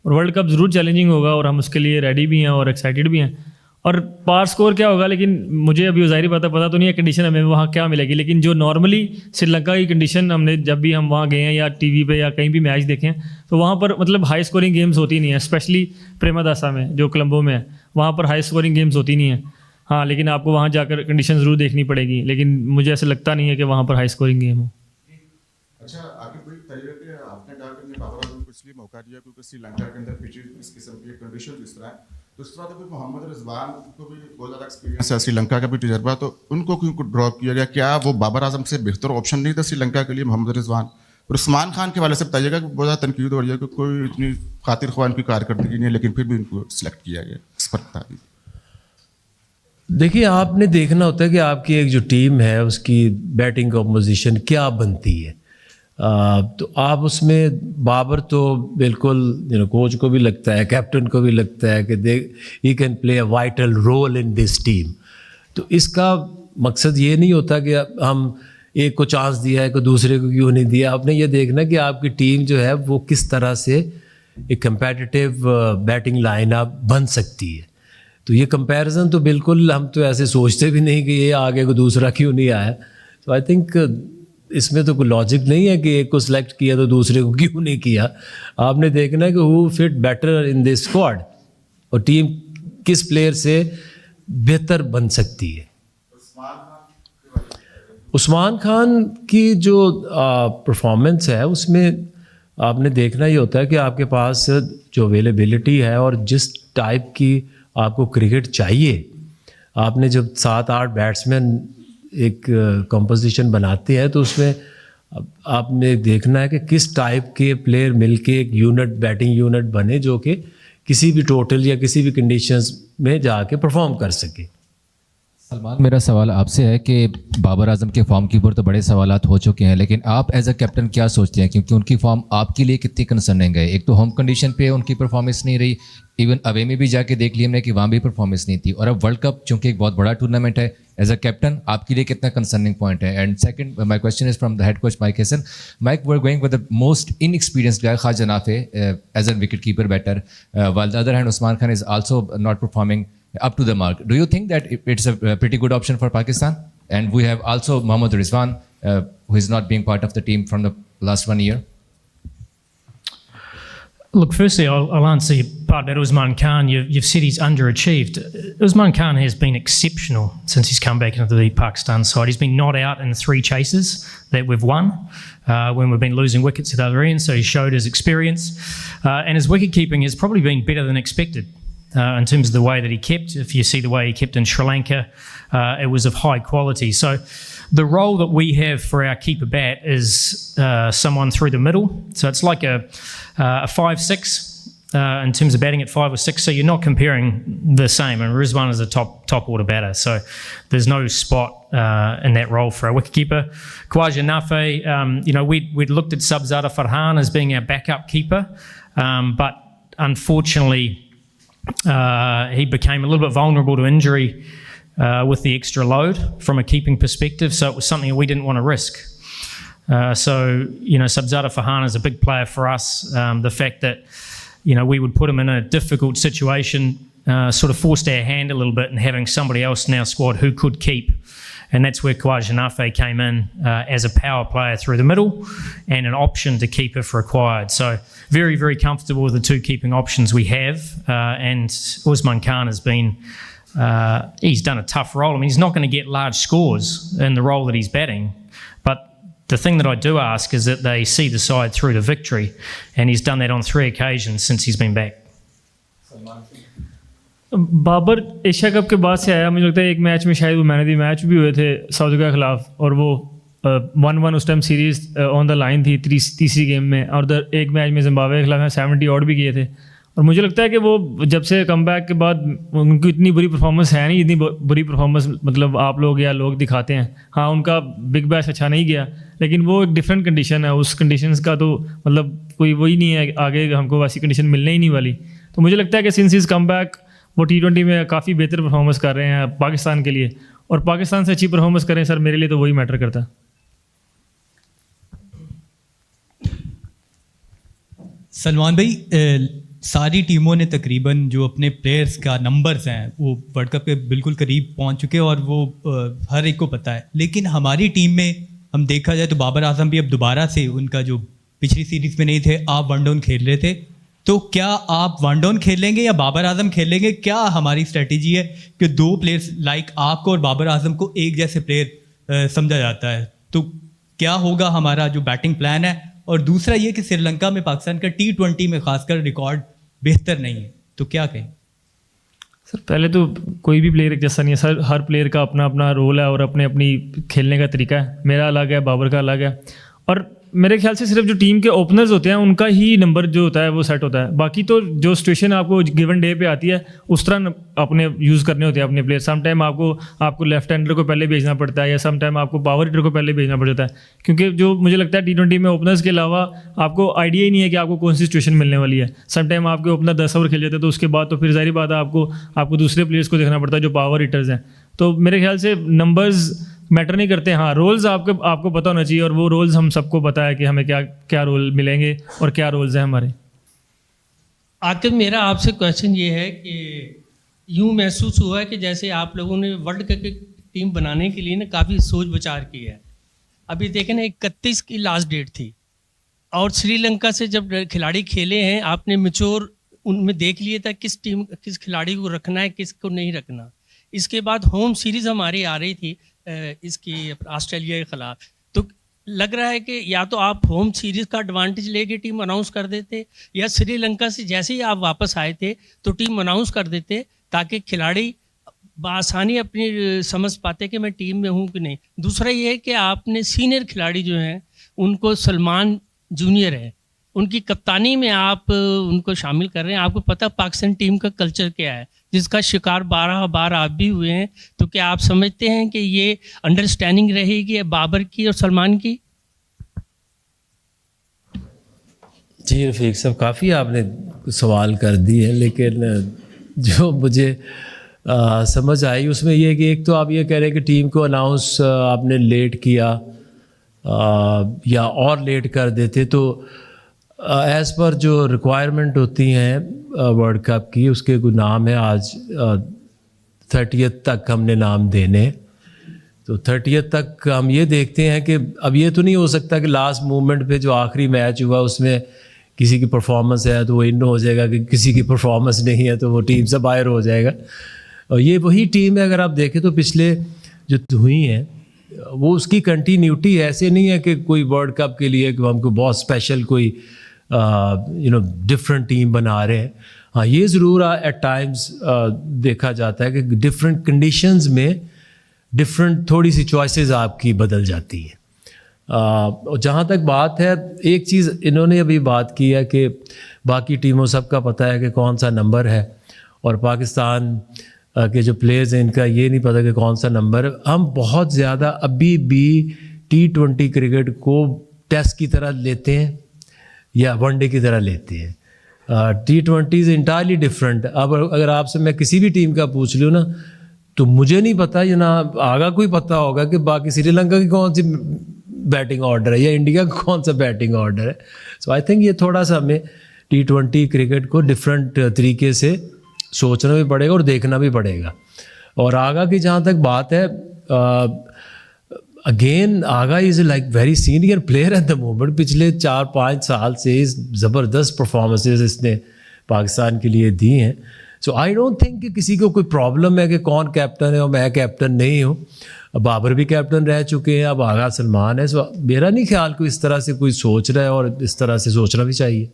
اور world cup ضرور challenging ہوگا اور ہم اس کے لیے ریڈی بھی ہیں اور ایکسائٹیڈ بھی ہیں. اور پار اسکور کیا ہوگا لیکن مجھے ابھی ظاہری پتہ تو نہیں ہے کنڈیشن ہمیں وہاں کیا ملے گی, لیکن جو نارملی سری لنکا کی کنڈیشن ہم نے جب بھی ہم وہاں گئے ہیں یا ٹی وی پہ یا کہیں بھی میچ دیکھیں تو وہاں پر مطلب ہائی اسکورنگ گیمز ہوتی نہیں ہیں, اسپیشلی پریماداسا میں جو کولمبو میں ہے وہاں پر ہائی اسکورنگ گیمز ہوتی نہیں ہیں. ہاں لیکن آپ کو وہاں جا کر کنڈیشن ضرور دیکھنی پڑے گی, لیکن مجھے ایسا لگتا نہیں ہے کہ وہاں پر ہائی اسکورنگ گیم ہو. اچھا آپ نے ڈال کر بابر اعظم کو اس لیے موقع دیا کیونکہ سری لنکا کے اندر پچز اس قسم کی کنڈیشن اس طرح ہے, تو اس طرح پھر محمد رضوان کو بھی بہت زیادہ ایکسپیرینس ہے, سری لنکا کا بھی تجربہ, تو ان کو کیوں ڈراپ کیا گیا؟ کیا وہ بابر اعظم سے بہتر آپشن نہیں تھا سری لنکا کے لیے محمد رضوان؟ اور عثمان خان کے حوالے سے بتائیے گا کہ بہت زیادہ تنقید ہو رہی ہے کہ کوئی اتنی خاطر خواہ ان کی کارکردگی نہیں ہے لیکن پھر بھی ان کو سلیکٹ کیا گیا, اس پر بتا دیجیے. دیکھیے آپ نے دیکھنا ہوتا ہے کہ آپ کی ایک جو ٹیم ہے اس کی بیٹنگ کمپوزیشن کیا بنتی ہے, تو آپ اس میں بابر تو بالکل کوچ کو بھی لگتا ہے, کیپٹن کو بھی لگتا ہے کہ he can play a vital role in this team. تو اس کا مقصد یہ نہیں ہوتا کہ ہم ایک کو چانس دیا ہے کہ دوسرے کو کیوں نہیں دیا. آپ نے یہ دیکھنا کہ آپ کی ٹیم جو ہے وہ کس طرح سے ایک کمپیٹیٹیو بیٹنگ لائن اپ بن سکتی ہے. تو یہ کمپیریزن تو بالکل ہم تو ایسے سوچتے بھی نہیں کہ یہ آگے کو دوسرا کیوں نہیں آیا. تو آئی تھنک اس میں تو کوئی لاجک نہیں ہے کہ ایک کو سلیکٹ کیا تو دوسرے کو کیوں نہیں کیا. آپ نے دیکھنا ہے کہ who fit better in this squad اور ٹیم کس پلیئر سے بہتر بن سکتی ہے. عثمان خان کی جو پرفارمنس ہے اس میں آپ نے دیکھنا یہ ہوتا ہے کہ آپ کے پاس جو اویلیبلٹی ہے اور جس ٹائپ کی آپ کو کرکٹ چاہیے, آپ نے جب 7-8 بیٹسمین ایک کمپوزیشن بناتے ہیں تو اس میں آپ نے دیکھنا ہے کہ کس ٹائپ کے پلیئر مل کے ایک یونٹ بیٹنگ یونٹ بنے جو کہ کسی بھی ٹوٹل یا کسی بھی کنڈیشنز میں جا کے پرفارم کر سکے. سلمان میرا سوال آپ سے ہے کہ بابر اعظم کے فارم کے اوپر تو بڑے سوالات ہو چکے ہیں, لیکن آپ ایز اے کیپٹن کیا سوچتے ہیں کیونکہ ان کی فارم آپ کے لیے کتنی کنسرننگ ہے؟ ایک تو ہوم کنڈیشن پہ ان کی پرفارمنس نہیں رہی, ایون اوے میں بھی جا کے دیکھ لی ہم نے کہ وہاں بھی پرفارمنس نہیں تھی, اور اب ورلڈ کپ چونکہ ایک بہت بڑا ٹورنامنٹ ہے, ایز اے کیپٹن آپ کے لیے کتنا کنسرننگ پوائنٹ ہے؟ And second my question is from the head coach Mike Hesson. Mike we are going with the most inexperienced guy Khawaja Nafay as a wicket keeper batter, while the other hand Usman Khan is also not performing up to the mark. Do you think that it's a pretty good option for Pakistan? And we have also Mohammad Rizwan who is not being part of the team from the last 1 year. Look, firstly, I'll answer your part about Usman Khan. You've said he's underachieved. Usman Khan has been exceptional since he's come back into the Pakistan side. He's been not out in the 3 chases that we've won when we've been losing wickets at the other end, so he showed his experience. And his wicket keeping has probably been better than expected. In terms of the way that he kept, if you see the way he kept in Sri Lanka, it was of high quality. So the role that we have for our keeper bat is someone through the middle. So it's like a 5-6 in terms of batting at 5 or 6. So you're not comparing the same. And Rizwan is a top order batter. So there's no spot in that role for our wicketkeeper. Khwaja Nafay, we'd looked at Sabzada Farhan as being our backup keeper, but unfortunately he became a little bit vulnerable to injury with the extra load from a keeping perspective, so it was something that we didn't want to risk. Sabzada Farhan is a big player for us. The fact that we would put him in a difficult situation sort of forced our hand a little bit in having somebody else in our squad who could keep. And that's where Khwaja Nafay came in as a power player through the middle and an option to keep if required. So very, very comfortable with the 2 keeping options we have. And Usman Khan has been, he's done a tough role. I mean, he's not going to get large scores in the role that he's batting. But the thing that I do ask is that they see the side through to victory. And he's done that on 3 occasions since he's been back. Babar Asia cup کے بعد سے آیا, مجھے لگتا ہے ایک match میں شاید وہ مین آف دی میچ بھی ہوئے تھے ساؤتھ افریقہ کے خلاف, اور وہ 1-1 اس time series on the line تھی تیسری گیم میں, اور ایک میچ میں زمبابوے کے خلاف 70 آؤٹ بھی کیے تھے. اور مجھے لگتا ہے کہ وہ جب سے کم بیک کے بعد ان کی اتنی بری پرفارمنس ہے نہیں, اتنی بری پرفارمنس مطلب آپ لوگ یا لوگ دکھاتے ہیں. ہاں ان کا بگ بیش اچھا نہیں گیا, لیکن وہ ایک ڈفرینٹ کنڈیشن ہے, اس کنڈیشنز کا تو مطلب کوئی وہی نہیں ہے, آگے ہم کو ویسی کنڈیشن ملنے ہی نہیں والی. تو مجھے لگتا ہے کہ سنس از کم بیک وہ T20 میں کافی بہتر پرفارمنس کر رہے ہیں پاکستان کے لیے, اور پاکستان سے اچھی پرفارمنس کریں سر, میرے لیے تو وہی میٹر کرتا ہے. سلمان بھائی ساری ٹیموں نے تقریباً جو اپنے پلیئرز کا نمبرز ہیں وہ ورلڈ کپ کے بالکل قریب پہنچ چکے اور وہ ہر ایک کو پتہ ہے. لیکن ہماری ٹیم میں ہم دیکھا جائے تو بابر اعظم بھی اب دوبارہ سے ان کا جو پچھلی سیریز میں نہیں تھے, آپ ون ڈاؤن کھیل رہے تھے, تو کیا آپ ون ڈاؤن کھیلیں گے یا بابر اعظم کھیلیں گے؟ کیا ہماری اسٹریٹجی ہے کہ دو پلیئرز لائک آپ کو اور بابر اعظم کو ایک جیسے پلیئر سمجھا جاتا ہے, تو کیا ہوگا ہمارا جو بیٹنگ پلان ہے؟ اور دوسرا یہ کہ سری لنکا میں پاکستان کا T20 میں خاص کر ریکارڈ بہتر نہیں ہے, تو کیا کہیں؟ سر پہلے تو کوئی بھی پلیئر ایک جیسا نہیں ہے سر, ہر پلیئر کا اپنا اپنا رول ہے اور اپنی کھیلنے کا طریقہ ہے. میرا الگ ہے, بابر کا الگ ہے, اور میرے خیال سے صرف جو ٹیم کے اوپنرز ہوتے ہیں ان کا ہی نمبر جو ہوتا ہے وہ سیٹ ہوتا ہے. باقی تو جو سچویشن آپ کو گیون ڈے پہ آتی ہے اس طرح اپنے یوز کرنے ہوتے ہیں اپنے پلیئر. سم ٹائم آپ کو لیفٹ ہینڈر کو پہلے بھیجنا پڑتا ہے, یا سم ٹائم آپ کو پاور ہیٹر کو پہلے بھیجنا پڑ جاتا ہے, کیونکہ جو مجھے لگتا ہے T20 میں اوپنرز کے علاوہ آپ کو آئیڈیا ہی نہیں ہے کہ آپ کو کون سی سچویشن ملنے والی ہے. سم ٹائم آپ کے اوپنر 10 اوور کھیل جاتے ہیں, تو اس کے بعد تو پھر ظاہری بات ہے آپ کو دوسرے پلیئرس کو دیکھنا پڑتا ہے جو پاور ہیٹرز ہیں. تو میرے خیال سے نمبرز میٹر نہیں کرتے. ہاں, رولز آپ کو پتہ ہونا چاہیے, اور وہ رولز ہم سب کو پتہ ہے کہ ہمیں کیا رول ملیں گے اور کیا رولز ہیں ہمارے. عاقب, میرا آپ سے کویشچن یہ ہے کہ یوں محسوس ہوا ہے کہ جیسے آپ لوگوں نے ورلڈ کپ کی ٹیم بنانے کے لیے نا کافی سوچ بچار کی ہے. ابھی دیکھیں نا 31 کی لاسٹ ڈیٹ تھی, اور سری لنکا سے جب کھلاڑی کھیلے ہیں آپ نے میچور ان میں دیکھ لیا تھا کس کھلاڑی کو رکھنا ہے کس کو نہیں رکھنا. اس کے بعد ہوم سیریز ہماری آ رہی تھی اس کی آسٹریلیا کے خلاف, تو لگ رہا ہے کہ یا تو آپ ہوم سیریز کا ایڈوانٹیج لے کے ٹیم اناؤنس کر دیتے, یا سری لنکا سے جیسے ہی آپ واپس آئے تھے تو ٹیم اناؤنس کر دیتے تاکہ کھلاڑی بآسانی اپنی سمجھ پاتے کہ میں ٹیم میں ہوں کہ نہیں. دوسرا یہ ہے کہ آپ نے سینئر کھلاڑی جو ہیں ان کو سلمان جونیئر ہے, ان کی کپتانی میں آپ ان کو شامل کر رہے ہیں. آپ کو پتہ پاکستان ٹیم کا کلچر کیا ہے جس کا شکار 12 بار آپ بھی ہوئے ہیں, تو کیا آپ سمجھتے ہیں کہ یہ انڈرسٹینڈنگ رہے گی بابر کی اور سلمان کی؟ جی رفیق صاحب, کافی آپ نے سوال کر دی ہے, لیکن جو مجھے سمجھ آئی اس میں یہ کہ ایک تو آپ یہ کہہ رہے ہیں کہ ٹیم کو اناؤنس آپ نے لیٹ کیا یا اور لیٹ کر دیتے, تو ایز پر جو ریکوائرمنٹ ہوتی ہیں ورلڈ کپ کی, اس کے کوئی نام ہے آج 30th تک ہم نے نام دینے, تو 30th تک ہم یہ دیکھتے ہیں کہ اب یہ تو نہیں ہو سکتا کہ لاسٹ مومنٹ پہ جو آخری میچ ہوا اس میں کسی کی پرفارمنس ہے تو وہ ان ہو جائے گا, کہ کسی کی پرفارمنس نہیں ہے تو وہ ٹیم سے باہر ہو جائے گا. اور یہ وہی ٹیم ہے, اگر آپ دیکھیں تو پچھلے جو ہوئی ہیں وہ اس کی کنٹینیوٹی ایسے نہیں ہے کہ کوئی ورلڈ کپ کے لیے کہ ہم کو بہت اسپیشل کوئی ڈفرینٹ ٹیم بنا رہے ہیں. ہاں, یہ ضرور ایٹ ٹائمز دیکھا جاتا ہے کہ ڈفرینٹ کنڈیشنز میں ڈفرینٹ تھوڑی سی چوائسیز آپ کی بدل جاتی ہیں. اور جہاں تک بات ہے, ایک چیز انہوں نے ابھی بات کی ہے کہ باقی ٹیموں سب کا پتہ ہے کہ کون سا نمبر ہے, اور پاکستان کے جو پلیئرز ہیں ان کا یہ نہیں پتہ کہ کون سا نمبر ہے. ہم بہت زیادہ ابھی بھی T20 کرکٹ کو ٹیسٹ کی طرح لیتے ہیں یا ون ڈے کی طرح لیتے ہیں. T20 is entirely different. اب اگر آپ سے میں کسی بھی ٹیم کا پوچھ لوں نا تو مجھے نہیں پتہ, یا نہ آگا کوئی پتہ ہوگا کہ باقی سری لنکا کی کون سی بیٹنگ آرڈر ہے یا انڈیا کا کون سا بیٹنگ آرڈر ہے. سو آئی تھنک یہ تھوڑا سا ہمیں T20 کرکٹ کو ڈفرینٹ طریقے سے سوچنا بھی پڑے گا اور دیکھنا بھی پڑے گا. اور آگا کی جہاں تک بات ہے, again Agha is like very senior player at the moment. پچھلے 4-5 سال سے زبردست پرفارمنسز اس نے پاکستان کے لیے دی ہیں. سو آئی ڈونٹ تھنک کہ کسی کو کوئی پرابلم ہے کہ کون کیپٹن ہے اور میں کیپٹن نہیں ہوں. بابر بھی کیپٹن رہ چکے ہیں, اب آغا سلمان ہے. سو میرا نہیں خیال کو اس طرح سے کوئی سوچ رہا ہے, اور اس طرح سے سوچنا بھی چاہیے.